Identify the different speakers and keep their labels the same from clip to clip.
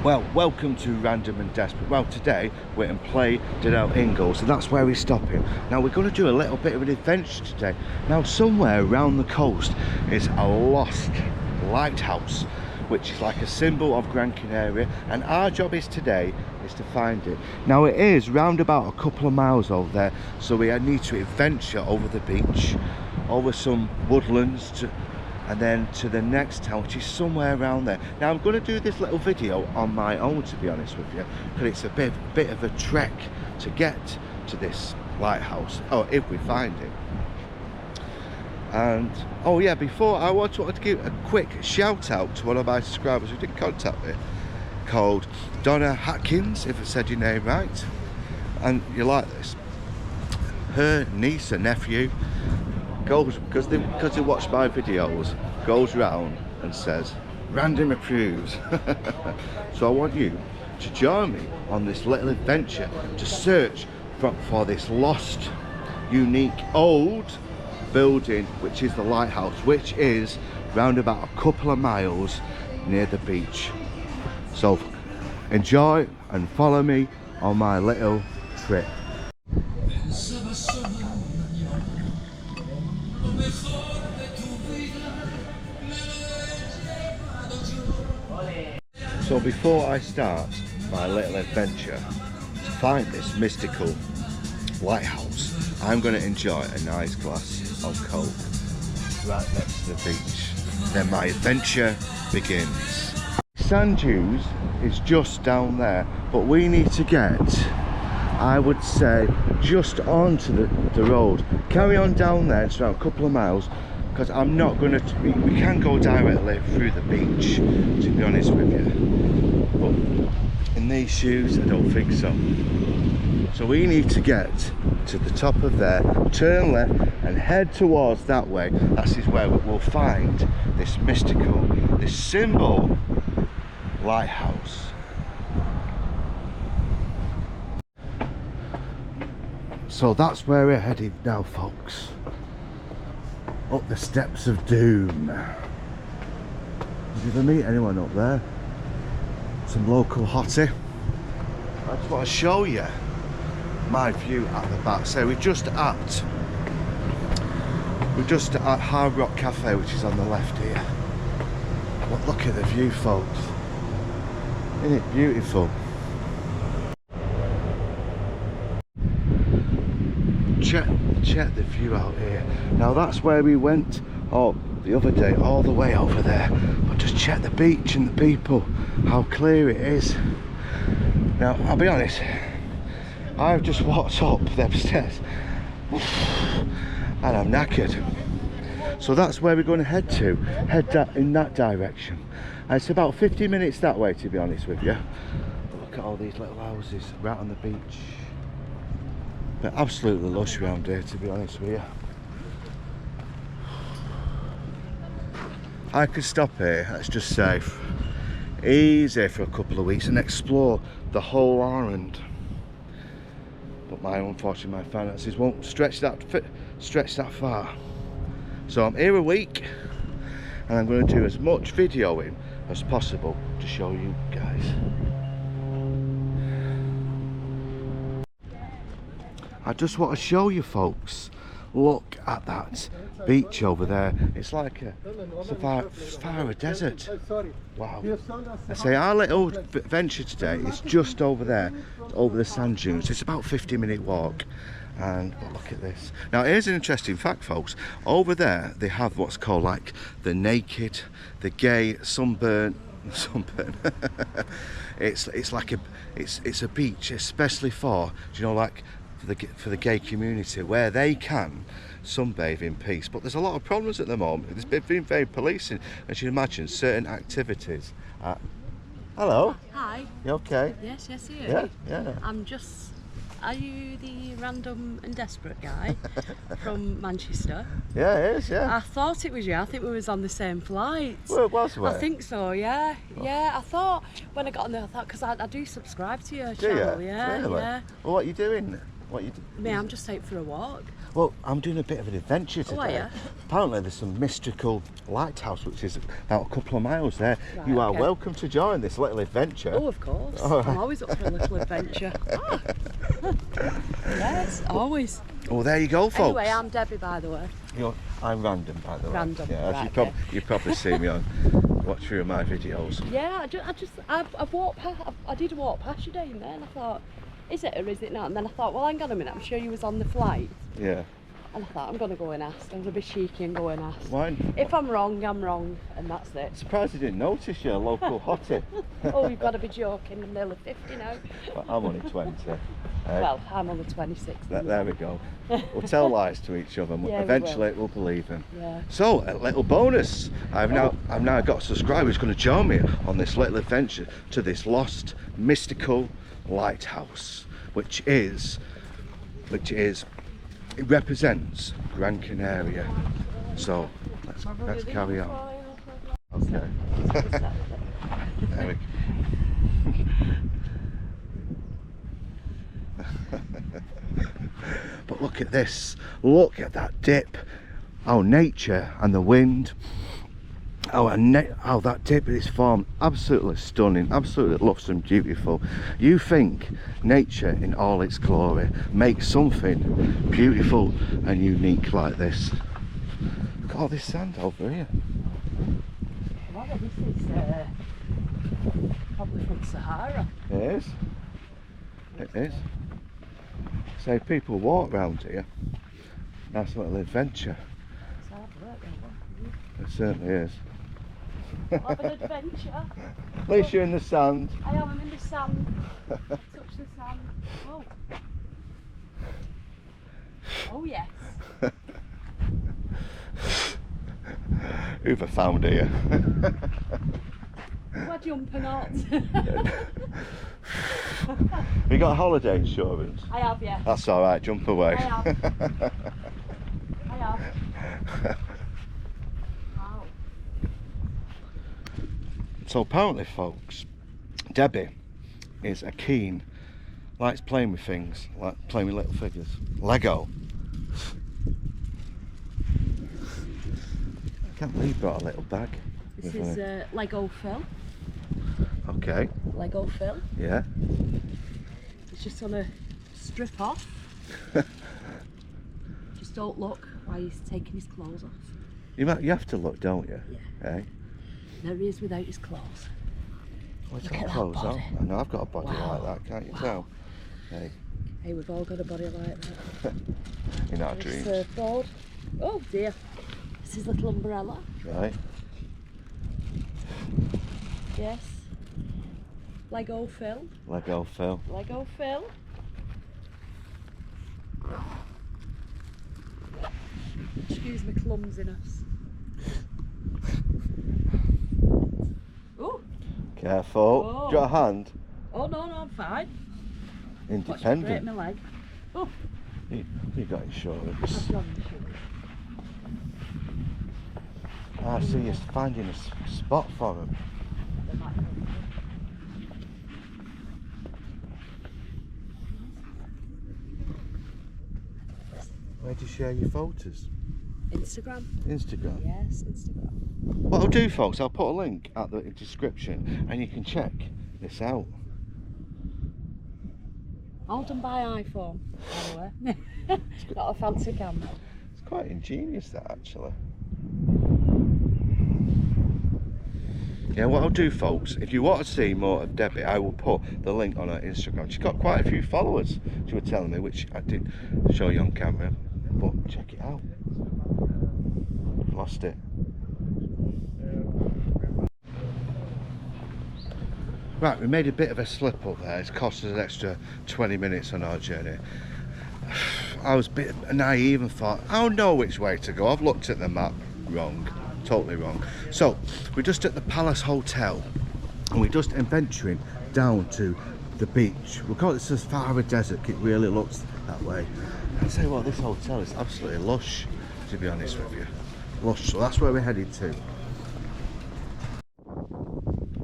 Speaker 1: Well, welcome to Random and Desperate. Well, today we're in Play Didel Ingalls, and that's where we're stopping. Now we're going to do a little bit of an adventure today. Now somewhere around the coast is a lost lighthouse, which is like a symbol of Gran Canaria, and our job is today is to find it. Now it is round about a couple of miles over there, so we need to adventure over the beach, over some woodlands, and then to the next town, which is somewhere around there. Now I'm going to do this little video on my own, to be honest with you, because it's a bit of a trek to get to this lighthouse, or if we find it. And oh yeah, before I wanted to give a quick shout out to one of my subscribers who did contact me, called Donna Hatkins, if I said your name right, and you like this. Her niece and nephew goes, because they watch my videos, goes round and says random approves. So I want you to join me on this little adventure to search for this lost, unique, old building, which is the lighthouse, which is round about a couple of miles near the beach. So enjoy and follow me on my little trip. So before I start my little adventure to find this mystical lighthouse, I'm going to enjoy a nice glass of Coke right next to the beach. Then my adventure begins. Sand dunes is just down there, but we need to get, I would say, just onto the road. Carry on down there, it's around a couple of miles, because I'm not going to, we can go directly through the beach, to be honest with you, but in these shoes I don't think so. So we need to get to the top of there, turn left and head towards that way. That is where we'll find this mystical, this symbol lighthouse. So that's where we're headed now, folks. Up the steps of doom. Did you ever meet anyone up there? Some local hottie. I just want to show you my view at the back. So we're just at Hard Rock Cafe, which is on the left here. But look at the view, folks. Isn't it beautiful? Check the view out here. Now that's where we went the other day, all the way over there. But just check the beach and the people, how clear it is. Now I'll be honest, I've just walked up them stairs and I'm knackered. So that's where we're going to head to. In that direction. And it's about 50 minutes that way, to be honest with you. But look at all these little houses right on the beach. They're absolutely lush around here, to be honest with you. I could stop here, let's just say, easy for a couple of weeks and explore the whole island. But unfortunately my finances won't stretch that far. So I'm here a week and I'm going to do as much videoing as possible to show you guys. I just want to show you folks, look at that beach over there. It's like a Savara desert. Wow. I say our little adventure today is just over there, over the sand dunes. It's about a 50-minute walk. And look at this. Now here's an interesting fact, folks. Over there they have what's called like the naked, the gay, sunburn. It's like it's a beach especially for, you know, like for the gay community, where they can sunbathe in peace. But there's a lot of problems at the moment. There's been very policing, as you imagine, certain activities. Hello.
Speaker 2: Hi.
Speaker 1: You okay?
Speaker 2: Yes, you.
Speaker 1: Yeah.
Speaker 2: I'm just. Are you the Random and Desperate guy from Manchester?
Speaker 1: Yeah, it is. Yeah.
Speaker 2: I thought it was you. I think we was on the same flight.
Speaker 1: Well, was we?
Speaker 2: I think so. Yeah. Oh. Yeah. I thought when I got on there, I thought, because I do subscribe to your channel.
Speaker 1: Do you?
Speaker 2: Yeah.
Speaker 1: Really?
Speaker 2: Yeah.
Speaker 1: Well, what are you doing?
Speaker 2: Me, I'm just out for a walk.
Speaker 1: Well, I'm doing a bit of an adventure
Speaker 2: Oh, are
Speaker 1: today.
Speaker 2: ya?
Speaker 1: Apparently there's some mystical lighthouse which is about a couple of miles there.
Speaker 2: Right,
Speaker 1: You are
Speaker 2: okay.
Speaker 1: welcome to join this little adventure.
Speaker 2: Oh, of course.
Speaker 1: All right.
Speaker 2: I'm always up for a little adventure. Ah. Yes, always.
Speaker 1: Well, there you go, folks.
Speaker 2: Anyway, I'm Debbie, by the way.
Speaker 1: I'm random, by the way.
Speaker 2: Random,
Speaker 1: Yeah, as
Speaker 2: right,
Speaker 1: you probably see me on watch through my videos.
Speaker 2: Yeah, I've walked past, I did walk past you down there and I thought, is it or is it not? And then I thought, well, hang on a minute, I'm sure you was on the flight.
Speaker 1: Yeah.
Speaker 2: And I thought, I'm going to go and ask. I'm going to be cheeky and go and ask.
Speaker 1: Mine.
Speaker 2: If I'm wrong, I'm wrong, and that's it.
Speaker 1: Surprised you didn't notice you're a local hottie.
Speaker 2: Oh, you've got to be joking. I'm nearly 50 now.
Speaker 1: Well, I'm only 20.
Speaker 2: Well, I'm only 26.
Speaker 1: There we go. We'll tell lies to each other.
Speaker 2: Yeah, we
Speaker 1: Eventually, we'll believe them.
Speaker 2: Yeah.
Speaker 1: So, a little bonus. I've now got a subscriber who's going to join me on this little adventure to this lost, mystical lighthouse, which it represents Gran Canaria. So, let's carry on. Okay. There we But look at this, look at that dip, how nature and the wind, how that dip is formed, absolutely stunning, absolutely lush and beautiful. You think nature in all its glory makes something beautiful and unique like this. Look at all this sand over here.
Speaker 2: Well, this is probably from Sahara.
Speaker 1: It is. It is. So people walk round here. Nice little adventure.
Speaker 2: It's hard work, isn't
Speaker 1: It certainly is.
Speaker 2: it? Have an adventure.
Speaker 1: At least you're in the sand.
Speaker 2: I am in the sand. Touch the sand. Oh. Oh yes.
Speaker 1: Who've I found here?
Speaker 2: We're jumping out.
Speaker 1: You got holiday insurance?
Speaker 2: I have, yeah.
Speaker 1: That's all right. Jump away.
Speaker 2: I have. I have. Wow.
Speaker 1: So apparently, folks, Debbie is likes playing with things, like playing with little figures. Lego. I can't believe you brought a little bag.
Speaker 2: This is Lego Phil.
Speaker 1: Okay.
Speaker 2: Lego Phil.
Speaker 1: Yeah.
Speaker 2: He's just gonna strip off. Just don't look while he's taking his clothes off.
Speaker 1: You have to look, don't you?
Speaker 2: Yeah.
Speaker 1: Eh?
Speaker 2: There he is without his clothes.
Speaker 1: Well, he's
Speaker 2: Look
Speaker 1: got
Speaker 2: at that
Speaker 1: clothes on.
Speaker 2: body.
Speaker 1: I know I've got a body
Speaker 2: Wow.
Speaker 1: like that, can't you
Speaker 2: Wow.
Speaker 1: tell? Hey,
Speaker 2: Hey, we've all got a body like that.
Speaker 1: in our
Speaker 2: This
Speaker 1: dreams.
Speaker 2: surfboard. Oh dear. This is his little umbrella.
Speaker 1: Right.
Speaker 2: Yes. Lego Phil.
Speaker 1: Lego Phil.
Speaker 2: Lego Phil. Excuse my clumsiness. Oh.
Speaker 1: Careful.
Speaker 2: Oh.
Speaker 1: Do you got a hand?
Speaker 2: Oh no, I'm fine. Watch me break
Speaker 1: Independent.
Speaker 2: my leg. Oh.
Speaker 1: You got insurance.
Speaker 2: I've got insurance.
Speaker 1: I see you're finding a spot for him.
Speaker 2: They might help me.
Speaker 1: Where do you share your photos?
Speaker 2: Instagram.
Speaker 1: Instagram.
Speaker 2: Yes, Instagram.
Speaker 1: What I'll do, folks, I'll put a link at the description and you can check this out.
Speaker 2: All done by iPhone, by the way. Not a fancy camera.
Speaker 1: It's quite ingenious, that, actually. Yeah, what I'll do, folks, if you want to see more of Debbie, I will put the link on her Instagram. She's got quite a few followers, she was telling me, which I didn't show you on camera. But check it out. Lost it. Right, we made a bit of a slip up there. It's cost us an extra 20 minutes on our journey. I was a bit naive and thought, I'll know which way to go. I've looked at the map wrong, totally wrong. So, we're just at the Palace Hotel and we're just venturing down to the beach. We call it the Savara Desert. It really looks that way. I tell you what, this hotel is absolutely lush, to be honest with you. Lush, so that's where we're headed to.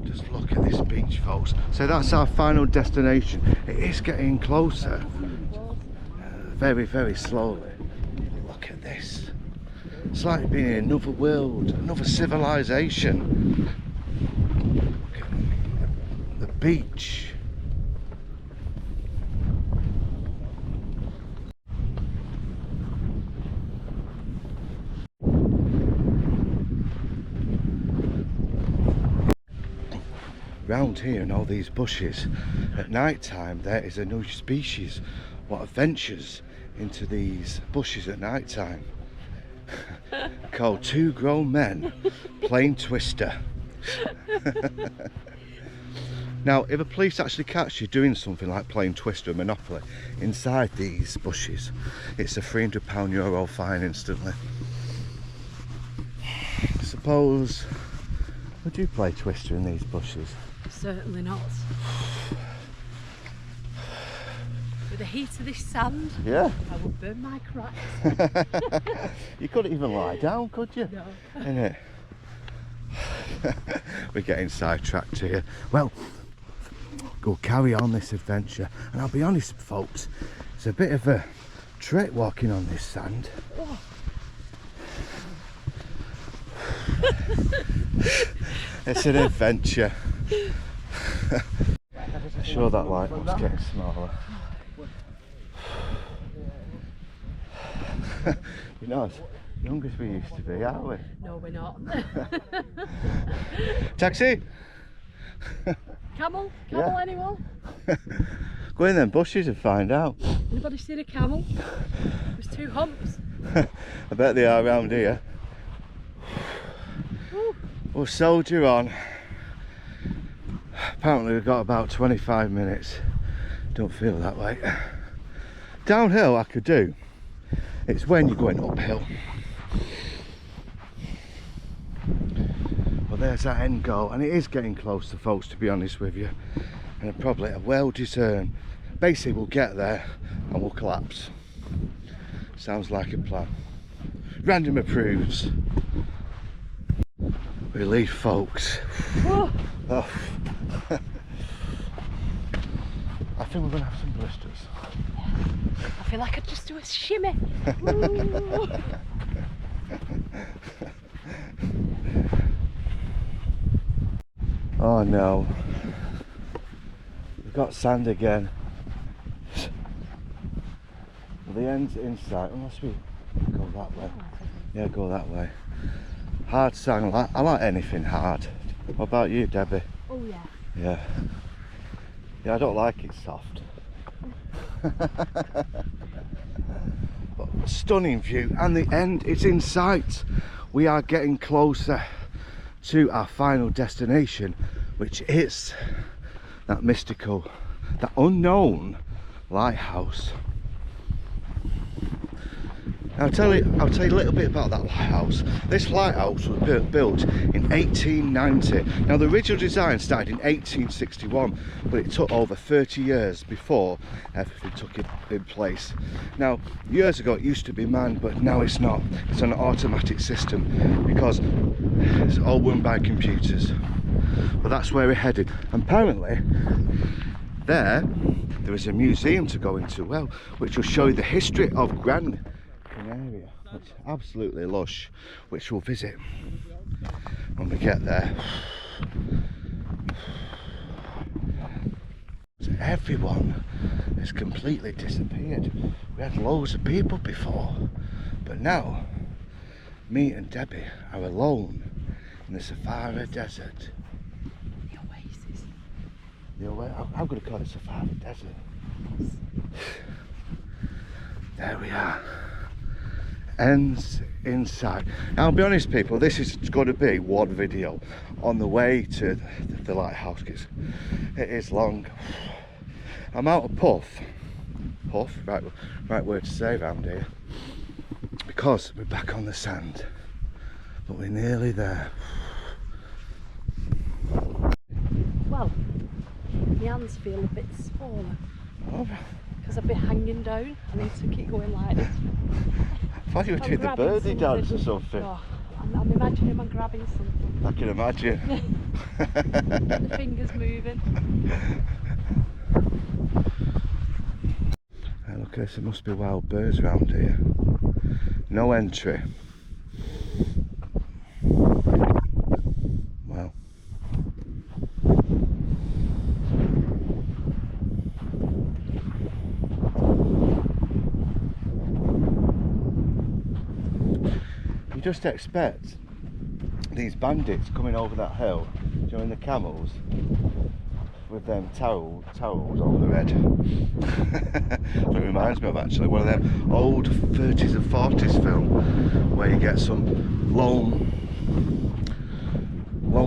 Speaker 1: Just look at this beach, folks. So that's our final destination. It is getting closer. Very, very slowly. this. It's like being in another world, another civilization. Look at the beach. Round here in all these bushes, at night time there is a new species what ventures into these bushes at night time. Called two grown men playing Twister. Now, if a police actually catch you doing something like playing Twister or Monopoly inside these bushes, it's a €300 fine instantly. Suppose, would you play Twister in these bushes?
Speaker 2: Certainly not. With the heat of this sand,
Speaker 1: Yeah.
Speaker 2: I would burn my cracks.
Speaker 1: You couldn't even lie down, could you?
Speaker 2: No.
Speaker 1: Innit? We're getting sidetracked here. Well, we'll carry on this adventure, and I'll be honest, folks, it's a bit of a trek walking on this sand.
Speaker 2: Oh.
Speaker 1: It's an adventure. I'm sure that light was getting smaller. We're not as young as we used to be, are we?
Speaker 2: No, we're not.
Speaker 1: Taxi!
Speaker 2: Camel?
Speaker 1: Yeah.
Speaker 2: Anyone?
Speaker 1: Go in them bushes and find out.
Speaker 2: Anybody seen a camel? There's two humps.
Speaker 1: I bet they are around here.
Speaker 2: Ooh.
Speaker 1: We'll soldier on. Apparently we've got about 25 minutes. Don't feel that way. Downhill I could do. It's when you're going uphill. Well, there's that end goal, and it is getting closer, folks, to be honest with you. And probably a well-deserved. Basically, we'll get there and we'll collapse. Sounds like a plan. Random approves. Relief, folks.
Speaker 2: Oh.
Speaker 1: Oh. I think we're going to have some blisters.
Speaker 2: I feel like I could just do a shimmy.
Speaker 1: Oh no, we've got sand again. Well, the end's inside, unless we go that way. Yeah, go that way. Hard sand, I like anything hard. What about you, Debbie?
Speaker 2: Oh yeah.
Speaker 1: Yeah. Yeah, I don't like it soft. But stunning view, and the end, it's in sight. We are getting closer to our final destination, which is that mystical, that unknown lighthouse. I'll tell you a little bit about that lighthouse. This lighthouse was built in 1890. Now the original design started in 1861, but it took over 30 years before everything took in place. Now, years ago it used to be manned, but now it's not. It's an automatic system because it's all run by computers. But that's where we're headed. And apparently, there is a museum to go into, well, which will show you the history of Gran Canaria, which is absolutely lush, which we'll visit when we get there. Everyone has completely disappeared. We had loads of people before, but now me and Debbie are alone in the Savara desert.
Speaker 2: The oasis.
Speaker 1: I'm going to call it Savara desert. There we are. Ends inside. Now, I'll be honest, people, this is going to be one video on the way to the lighthouse. It is long. I'm out of puff, right word to say around here, because we're back on the sand, but we're nearly there.
Speaker 2: Well, my hands feel a bit smaller
Speaker 1: Oh,
Speaker 2: because I've been hanging down. I need to keep going like this.
Speaker 1: I thought you were
Speaker 2: I'm
Speaker 1: doing the
Speaker 2: grabbing
Speaker 1: birdie dance or
Speaker 2: something.
Speaker 1: something.
Speaker 2: Oh, I'm imagining I'm grabbing something.
Speaker 1: I can imagine.
Speaker 2: The fingers moving.
Speaker 1: Hey, look at this, there must be wild birds around here. No entry. Well. You just expect these bandits coming over that hill during the camels with them towels on their head. What it reminds me of, actually, one of them old 30s and 40s film where you get some lone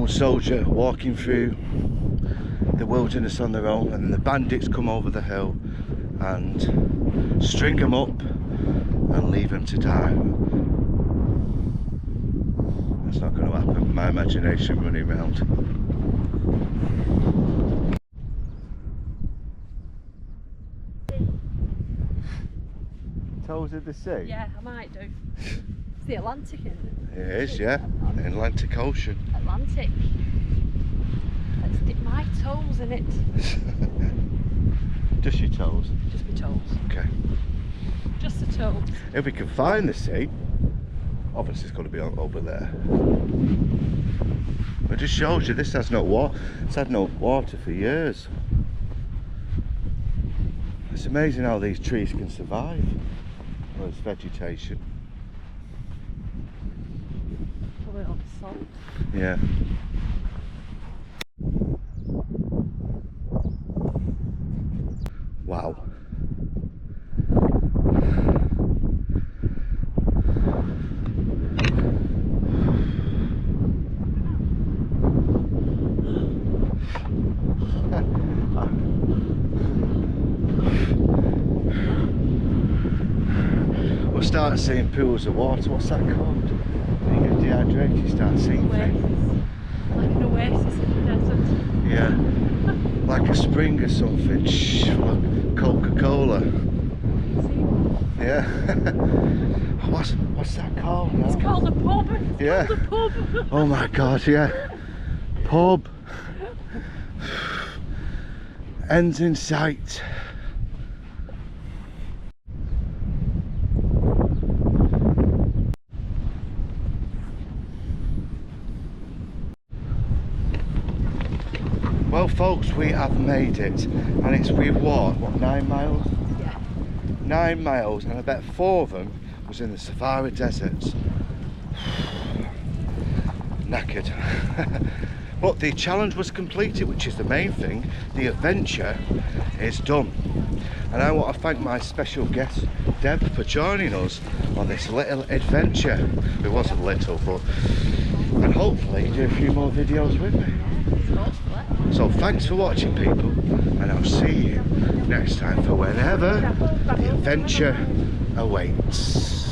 Speaker 1: soldier walking through the wilderness on their own, and then the bandits come over the hill and string them up and leave them to die. That's not going to happen. My imagination running round. Toes of the sea?
Speaker 2: Yeah, I might do. It's the Atlantic, isn't it?
Speaker 1: It is, yeah. The Atlantic Ocean.
Speaker 2: Atlantic. Let's dip my toes in it.
Speaker 1: Just your toes?
Speaker 2: Just my toes.
Speaker 1: Okay.
Speaker 2: Just the toes.
Speaker 1: If we can find the sea, obviously it's got to be over there. It just shows you this has no water. It's had no water for years. It's amazing how these trees can survive. Well, it's vegetation.
Speaker 2: Probably all the salt.
Speaker 1: Yeah. Wow. We'll start seeing pools of water. What's that called? When you get dehydrated, you start seeing things.
Speaker 2: Like an oasis in the desert.
Speaker 1: Yeah. Like a spring or something. Shh, full of Coca-Cola. Yeah. What's that called now?
Speaker 2: It's called a pub.
Speaker 1: Yeah.
Speaker 2: Called a pub.
Speaker 1: Oh my god, yeah. Pub. Ends in sight. Well folks, we have made it, and it's we've walked, what, 9 miles?
Speaker 2: Yeah.
Speaker 1: 9 miles, and I bet 4 of them was in the Savara deserts. Knackered. But the challenge was completed, which is the main thing. The adventure is done. And I want to thank my special guest, Deb, for joining us on this little adventure. It wasn't little, but... And hopefully do a few more videos with me. So thanks for watching, people, and I'll see you next time for whenever the adventure awaits.